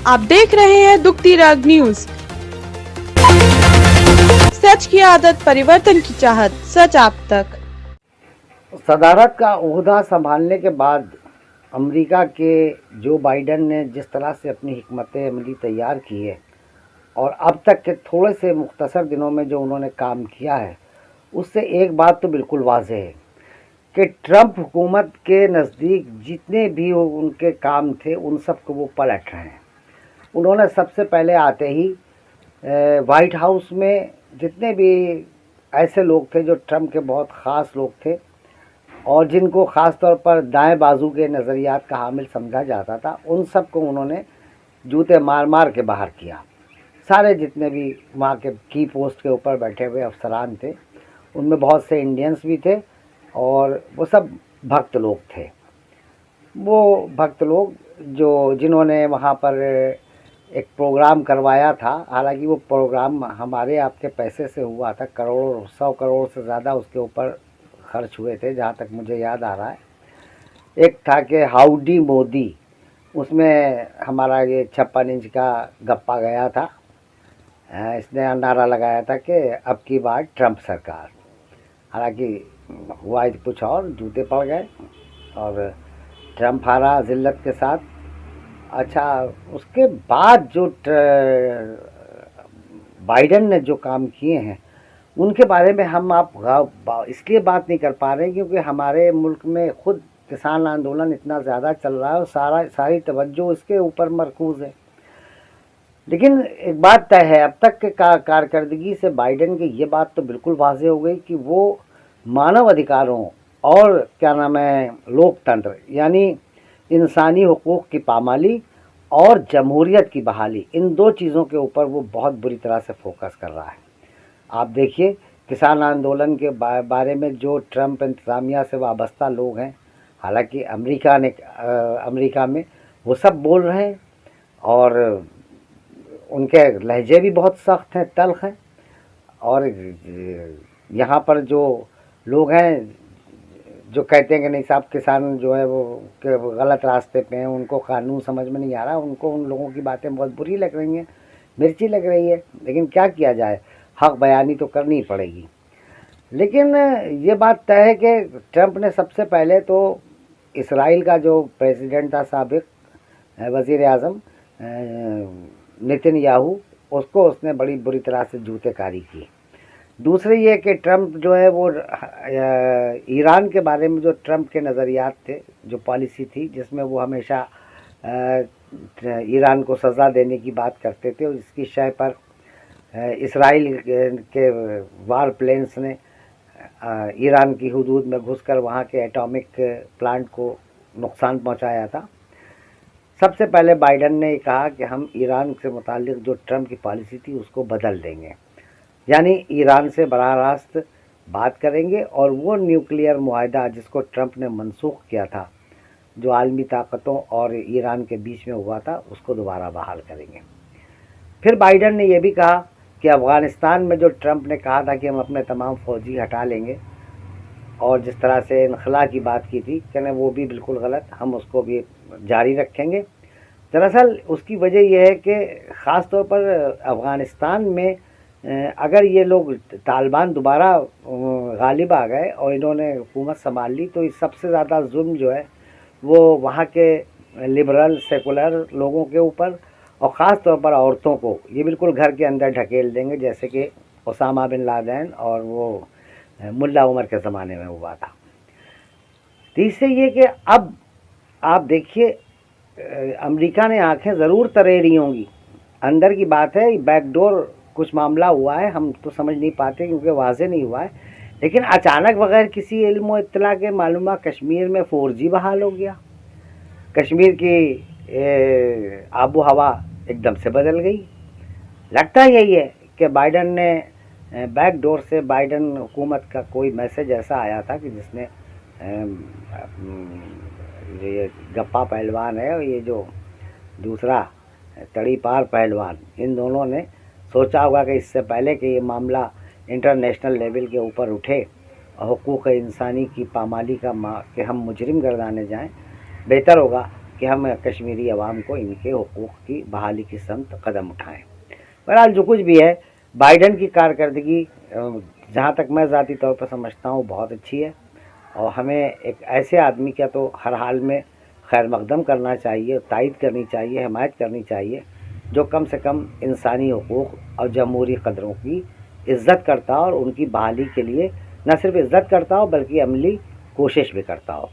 आप देख रहे हैं दुखती रग न्यूज। सच की आदत, परिवर्तन की चाहत, सच आप तक। सदारत का ओहदा संभालने के बाद अमेरिका के जो बाइडन ने जिस तरह से अपनी हिकमत अमली तैयार की है और अब तक के थोड़े से मुख्तसर दिनों में जो उन्होंने काम किया है, उससे एक बात तो बिल्कुल वाज़ेह है कि ट्रंप हुकूमत के नज़दीक जितने भी उनके काम थे उन सब को वो पलट रहे हैं। उन्होंने सबसे पहले आते ही वाइट हाउस में जितने भी ऐसे लोग थे जो ट्रंप के बहुत ख़ास लोग थे और जिनको ख़ास तौर पर दाएं बाजू के नज़रियात का हामिल समझा जाता था, उन सब को उन्होंने जूते मार मार के बाहर किया। सारे जितने भी वहाँ के की पोस्ट के ऊपर बैठे हुए अफसरान थे, उनमें बहुत से इंडियंस भी थे और वो सब भक्त लोग थे। वो भक्त लोग जिन्होंने वहाँ पर एक प्रोग्राम करवाया था, हालांकि वो प्रोग्राम हमारे आपके पैसे से हुआ था, 100 करोड़ से ज़्यादा उसके ऊपर खर्च हुए थे, जहाँ तक मुझे याद आ रहा है। एक था कि हाउडी मोदी, उसमें हमारा ये 56 इंच का गप्पा गया था। इसने नारा लगाया था कि अब की बार ट्रंप सरकार। हालांकि हुआ कुछ और, जूते पड़ गए और ट्रंप हारा ज़िल्लत के साथ। अच्छा, उसके बाद जो बाइडन ने जो काम किए हैं उनके बारे में हम इसलिए बात नहीं कर पा रहे हैं क्योंकि हमारे मुल्क में खुद किसान आंदोलन इतना ज़्यादा चल रहा है और सारी तवज्जो इसके ऊपर मरकूज़ है। लेकिन एक बात तय है, अब तक के कारकर्दगी से बाइडन की ये बात तो बिल्कुल वाज़ेह हो गई कि वो मानव अधिकारों और क्या नाम है लोकतंत्र यानी इंसानी हुकूक़ की पामाली और जमहूरियत की बहाली, इन दो चीज़ों के ऊपर वो बहुत बुरी तरह से फोकस कर रहा है। आप देखिए, किसान आंदोलन के बारे में जो ट्रंप इंतज़ामिया से वाबस्ता लोग हैं, हालांकि अमेरिका में वो सब बोल रहे हैं और उनके लहजे भी बहुत सख्त हैं, तल्ख़ हैं। और यहाँ पर जो लोग हैं जो कहते हैं कि नहीं साहब किसान जो है वो गलत रास्ते पे हैं, उनको कानून समझ में नहीं आ रहा, उनको उन लोगों की बातें बहुत बुरी लग रही हैं, मिर्ची लग रही है, लेकिन क्या किया जाए, हक़ बयानी तो करनी पड़ेगी। लेकिन ये बात तय है कि ट्रंप ने सबसे पहले तो इसराइल का जो प्रेसिडेंट था साबिक वज़ीर आज़म नेतन्याहू, उसने बड़ी बुरी तरह से जूतेकारी की। दूसरी ये कि ट्रंप जो है वो ईरान के बारे में जो ट्रंप के नज़रियात थे, जो पॉलिसी थी जिसमें वो हमेशा ईरान को सज़ा देने की बात करते थे और इसकी शय पर इसराइल के वार प्लेन्स ने ईरान की हुदूद में घुसकर वहाँ के एटॉमिक प्लांट को नुकसान पहुँचाया था। सबसे पहले बाइडन ने कहा कि हम ईरान से मुताल्लिक़ जो ट्रंप की पॉलिसी थी उसको बदल देंगे, यानी ईरान से बराह रास्त बात करेंगे और वो न्यूक्लियर मुआहदा जिसको ट्रंप ने मनसूख किया था, जो आलमी ताकतों और ईरान के बीच में हुआ था, उसको दोबारा बहाल करेंगे। फिर बाइडन ने यह भी कहा कि अफ़गानिस्तान में जो ट्रंप ने कहा था कि हम अपने तमाम फ़ौजी हटा लेंगे और जिस तरह से इनखला की बात की थी, कहने वो भी बिल्कुल गलत, हम उसको भी जारी रखेंगे। दरअसल उसकी वजह यह है कि ख़ास तौर पर अफ़गानिस्तान में अगर ये लोग तालिबान दोबारा गालिब आ गए और इन्होंने हुकूमत संभाल ली तो इस सबसे ज़्यादा जुल्म जो है वो वहाँ के लिबरल सेकुलर लोगों के ऊपर और ख़ास तौर पर औरतों को ये बिल्कुल घर के अंदर ढकेल देंगे, जैसे कि ओसामा बिन लादेन और वो मुल्ला उमर के ज़माने में हुआ था। तीसरे ये कि अब आप देखिए, अमेरिका ने आंखें ज़रूर तरे रही होंगी, अंदर की बात है, बैकडोर कुछ मामला हुआ है, हम तो समझ नहीं पाते क्योंकि वाज़ेह नहीं हुआ है, लेकिन अचानक बग़ैर किसी इल्म व इत्तला के मालूम कश्मीर में 4G बहाल हो गया। कश्मीर की आबो हवा एकदम से बदल गई। लगता यही है कि बाइडन ने बैकडोर से बाइडन हुकूमत का कोई मैसेज ऐसा आया था कि जिसने ये गप्पा पहलवान है और ये जो दूसरा तड़ी पार पहलवान, इन दोनों ने सोचा होगा कि इससे पहले कि ये मामला इंटरनेशनल लेवल के ऊपर उठे और हुकूक़ इंसानी की पामाली का कि हम मुजरिम गर्दाने जाएं, बेहतर होगा کہ ہم کشمیری عوام کو ان کے حقوق کی بحالی کی سمت قدم اٹھائیں۔ بہرحال جو کچھ بھی ہے، بائیڈن کی کارکردگی جہاں تک میں ذاتی طور پر سمجھتا ہوں بہت اچھی ہے، اور ہمیں ایک ایسے آدمی کا تو ہر حال میں خیر مقدم کرنا چاہیے، تائید کرنی چاہیے، حمایت کرنی چاہیے، جو کم سے کم انسانی حقوق اور جمہوری قدروں کی عزت کرتا ہو اور ان کی بحالی کے لیے نہ صرف عزت کرتا ہو بلکہ عملی کوشش بھی کرتا ہو۔